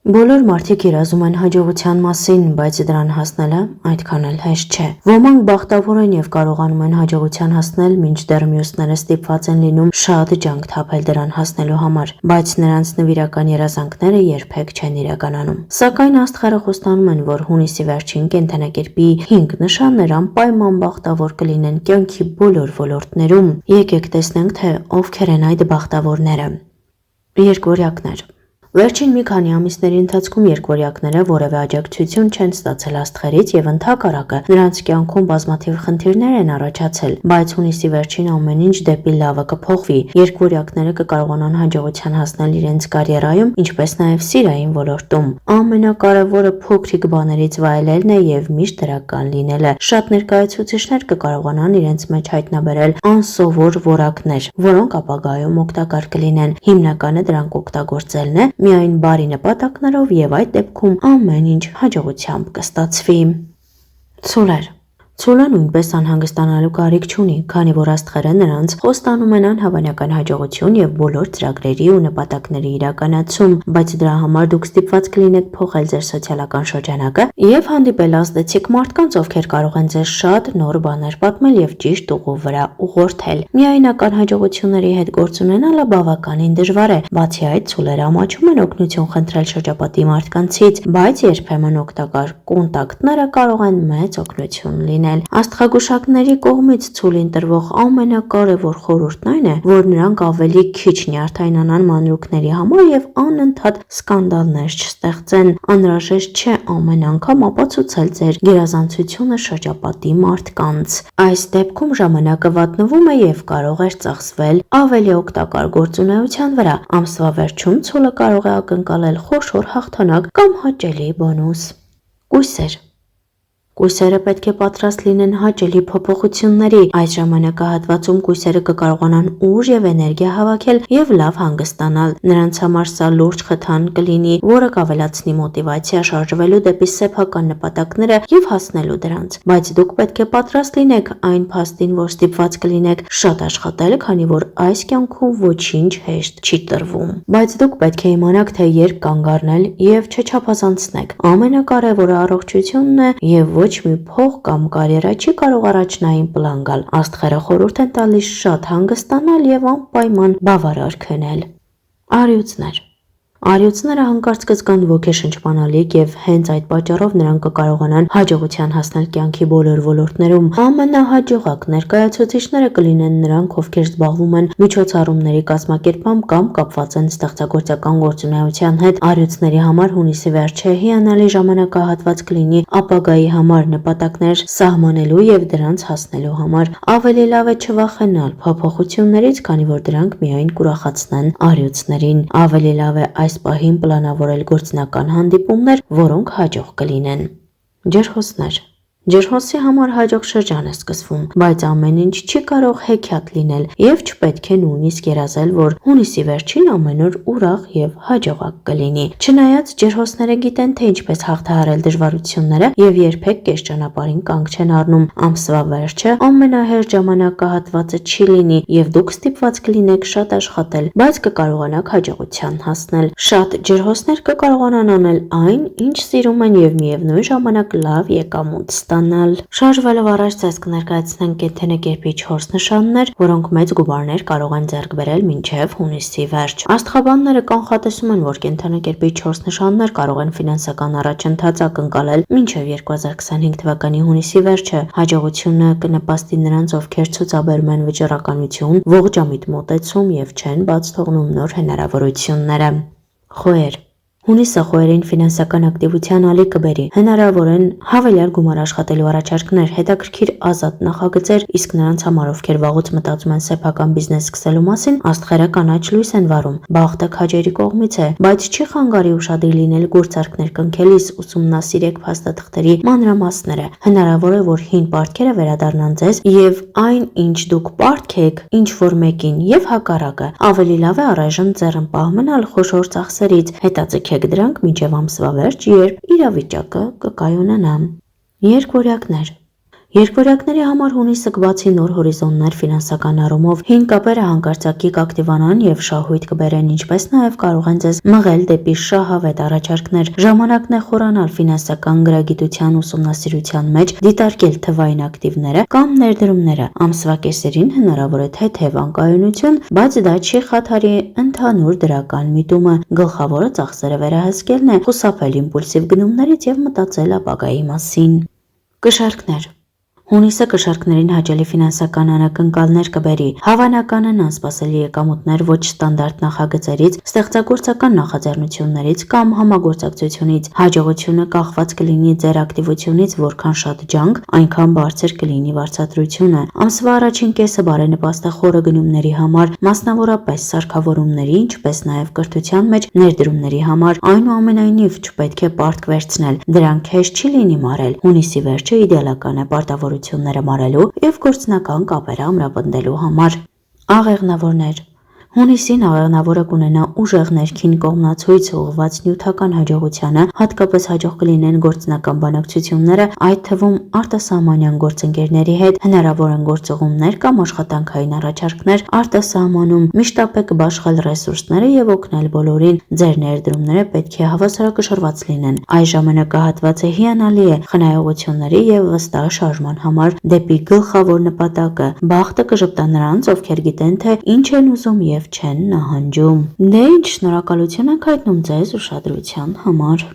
Բոլոր մարդիկ երազում են հաջողության մասին, բայց դրան հասնելը այդքան էլ հեշտ չէ։ Ոմանք բախտավոր են եւ կարողանում են հաջողության հասնել, մինչդեռ մյուսները ստիպված են լինում շատ ջանք թափել դրան հասնելու համար, բայց նրանց նվիրական երազանքները երբեք չեն իրականանում։ Սակայն աստղերը խոստանում են, որ հունիսի վերջին կենդանակերպի 5 նշաններ անպայման բախտավոր կլինեն կյանքի բոլոր ոլորտներում։ Եկեք տեսնենք, թե ովքեր են այդ բախտավորները։ Երկվորյակներ։ Վերջին մի քանի ամիսների ընթացքում երկվորյակները որևէ աջակցություն չեն ստացել աստղերից եւ ընդհակառակը նրանց կյանքում բազմաթիվ խնդիրներ են առաջացել, բայց հունիսի վերջին ամեն ինչ դեպի լավը կփոխվի։ Երկվորյակները կկարողանան հաջողության հասնել իրենց կարիերայում, ինչպես նաեւ սիրային ոլորտում։ Ամենակարևորը փոքրիկ բաներից վայելելն է եւ միշտ դրական լինելը։ Շատ ներկայացուցիչներ կկարողանան իրենց մեջ հայտնաբերել անսովոր որակներ, որոնք ապագայում օգտակար կլինեն։ Հիմնականը դրանք օգտագործելն է միայն բարի նպատակներով եւ այդ դեպքում ամեն ինչ հաջողությամբ կստացվի։ Ցուլեր։ Ցուլը նույնպես անհանգստանալու կարիք չունի, քանի որ աստղերը նրանց խոստանում են անհավանական հաջողություն եւ բոլոր ծրագրերի ու նպատակների իրականացում, բայց դրա համար դուք ստիպված կլինեք փոխել ձեր սոցիալական շրջանակը եւ հանդիպել ազդեցիկ մարդկանց, ովքեր կարող են ձեզ շատ նոր բաներ պատմել եւ ճիշտ ուղու վրա ուղղորդել։ Միայնական հաջողությունների հետ գործ ունենալը բավականին դժվար է։ Բացի այդ, ցուլերը ամաչում են օգնություն խնդրել շրջապատի մարդկանցից, բայց երբեմն օգտակար կոնտակտները կարող են մեծ օգնություն լինել։ Աստղագուշակների կողմից ցուլին տրվող ամենակարևոր խորհուրդն այն է, որ նրանք ավելի քիչ նյարդայնանան մանրուքների համար եւ անընդհատ սկանդալներ չստեղծեն։ Անհրաժեշտ չէ ամեն անգամ ապացուցել ձեր գերազանցությունը շրջապատի մարդկանց։ Այս դեպքում ժամանակը վատնվում է եւ կարող է ծախսվել ավելի օգտակար գործունեության վրա։ Ամսվա վերջում ցուլը կարող է ակնկալել խոշոր հաղթանակ կամ հաճելի բոնուս։ Կույսեր։ Կույսերը պետք է պատրաստ լինեն հաճելի փոփոխությունների։ Այս ժամանակահատվածում կույսերը կկարողանան ուժ եւ էներգիա հավաքել եւ լավ հանգստանալ։ Նրանց համար սա լուրջ խթան կլինի, որը կավելացնի մոտիվացիա շարժվելու դեպի սեփական նպատակները եւ հասնելու դրանց։ Բայց դուք պետք է պատրաստ լինեք այն փաստին, որ ստիպված կլինեք շատ աշխատել, քանի որ այս կյանքում ոչինչ հեշտ չի տրվում։ Բայց դուք պետք է իմանաք, թե երբ կանգ առնել եւ չչափազանցնեք։ Ամենակարևորը առողջությունն է եւ ոչ մի փող կամ կարիերա չի կարող առաջնային պլան գալ։ Աստղերը խորհուրդ են տալիս շատ հանգստանալ եւ անպայման բավարար քնել։ Առյուծներ։ Առյուծները հանկարծ կզգան ոգեշնչմանալիք եւ հենց այդ պատճառով նրանք կկարողանան հաջողության հասնել կյանքի բոլոր ոլորտներում։ Ամենահաջողակ ներկայացուցիչները կլինեն նրանք, ովքեր զբաղվում են միջոցառումների կազմակերպմամբ կամ կապված են ստեղծագործական գործունեության հետ։ Առյուծների համար հունիսի վերջը հիանալի ժամանակահատված կլինի ապագայի համար նպատակներ սահմանելու եւ դրանց հասնելու համար։ Ավելի լավ է չվախենալ փոփոխություններից, քանի որ դրանք միայն կուրախացնեն առյուծներին։ Ավելի լավ է այս պահին պլանավորել գործնական հանդիպումներ, որոնք հաջող կլինեն։ Ջերհոսներ։ Ջերհոսի համար հաջող շրջան է սկսվում, բայց ամեն ինչ չի կարող հեքիաթ լինել եւ չպետք է նույնիսկ երազել, որ հունիսի վերջին ամեն օր ուրախ եւ հաջողակ կլինի։ Չնայած ջերհոսները գիտեն, թե ինչպես հաղթահարել դժվարությունները եւ երբեք կես ճանապարհին կանգ չեն առնում, ամսվա վերջը ամենահեշտ ժամանակահատվածը չի լինի եւ դուք ստիպված կլինեք շատ աշխատել, բայց կկարողանաք հաջողության հասնել։ Շատ ջերհոսներ կկարողանան անել այն, ինչ սիրում են եւ միևնույն ժամանակ լավ եկամուտ ստանալ։ Շարժվելով առաջ ցած կներկայացնենք կենդանակերպի 4 նշաններ, որոնք մեծ գումարներ կարող են ձեռք բերել մինչև հունիսի վերջ։ Աստղաբանները կանխատեսում են, որ կենդանակերպի 4 նշաններ կարող են ֆինանսական առաջընթաց ակնկալել մինչև 2025 թվականի հունիսի վերջը։ Հաջողությունը կնպաստի նրանց, ովքեր ցուցաբերում են վճռականություն, ողջամիտ մոտեցում եւ չեն բաց թողնում նոր հնարավորությունները։ Խոյեր։ Հունիսը խոյերին ֆինանսական ակտիվության ալիք կբերի։ Հնարավոր են հավելյալ գումար աշխատելու առաջարկներ, հետաքրքիր ազատ նախագծեր, իսկ նրանց համար, ովքեր վաղուց մտածում են սեփական բիզնես սկսելու մասին, աստղերը կանաչ լույս են վառում։ Բախտը քաջերի կողմից է, բայց չի խանգարի ուշադիր լինել գործարքներ կնքելիս, ուսումնասիրեք փաստաթղթերի մանրամասները։ Հնարավոր է, որ հին պարտքերը վերադառնան ձեզ եւ այն, ինչ դուք պարտք եք, ինչ որ մեկին եւ հակառակը։ Ավելի լավ է առայժմ ձեռնպահ մնալ խոշոր ծախսերից, հետաձգեք դրանք մինչև ամսվա վերջ, երբ իրավիճակը կկայունանա։ Երկվորյակներ։ Երկվորյակների համար հունիսը կբացի նոր հորիզոններ ֆինանսական առումով, հին կապերը հանկարծակի կակտիվանան եւ շահույթ կբերեն, ինչպես նաեւ կարող են ձեզ մղել դեպի շահավետ առաջարկներ։ Ժամանակն է խորանալ ֆինանսական գրագիտության ուսումնասիրության մեջ, դիտարկել թվային ակտիվները կամ ներդրումները։ Ամսվա կեսերին հնարավոր է թեթև անկայունություն, բայց դա չի խաթարի ընդհանուր դրական միտումը։ Գլխավորը ծախսերը վերահսկելն է, խուսափել իմպուլսիվ գնումներից եւ մտածել ապագայի մասին։ Կշարքներ։ Հունիսը կշարքներին հաճելի ֆինանսական անակնկալներ կբերի, հավանականն անսպասելի եկամուտներ ոչ ստանդարտ նախագծերից, ստեղծագործական նախաձեռնություններից կամ համագործակցությունից։ Հաջողությունը կախված կլինի ձեր ակտիվությունից, որքան շատ ջանք, այնքան բարձր կլինի վարձատրությունը։ Ամսվա առաջին կեսը բարենպաստ է խորը գնումների համար, մասնավորապես սարքավորումների, ինչպես նաև կրթության մեջ ներդրումների համար։ Այնուամենայնիվ չպետք է պարտք վերցնել, դրանք հեշտ չի լինի մարել։ Հունիսի վերջը իդեալական է պարտավորությունները մարելու եւ գործնական կապերը ամրապնդելու համար։ Աղեղնավորներ։ Հունիսին աղեղնավորը կունենա ուժեղ ներքին կողմնացույց ուղղված նյութական հաջողությանը, հատկապես հաջող կլինեն գործնական բանակցությունները, այդ թվում արտասահմանյան գործընկերների հետ, հնարավոր են գործուղումներ կամ աշխատանքային առաջարկներ արտասահմանում, միշտապե կբաշխել ռեսուրսները եւ օգնել բոլորին։ Ձեր ներդրումները պետք է հավասարակշռված լինեն։ Այս ժամանակահատվածը հիանալի է խնայողությունների եւ վստահ շարժման համար դեպի գլխավոր նպատակը։ Բախտը կժպտա նրանց, ովքեր գիտեն, թե ինչ են ուզում եւ չեն նահանջում։ Դե ինչ, շնորհակալություն ենք հայտնում ձեզ ուշադրության համար։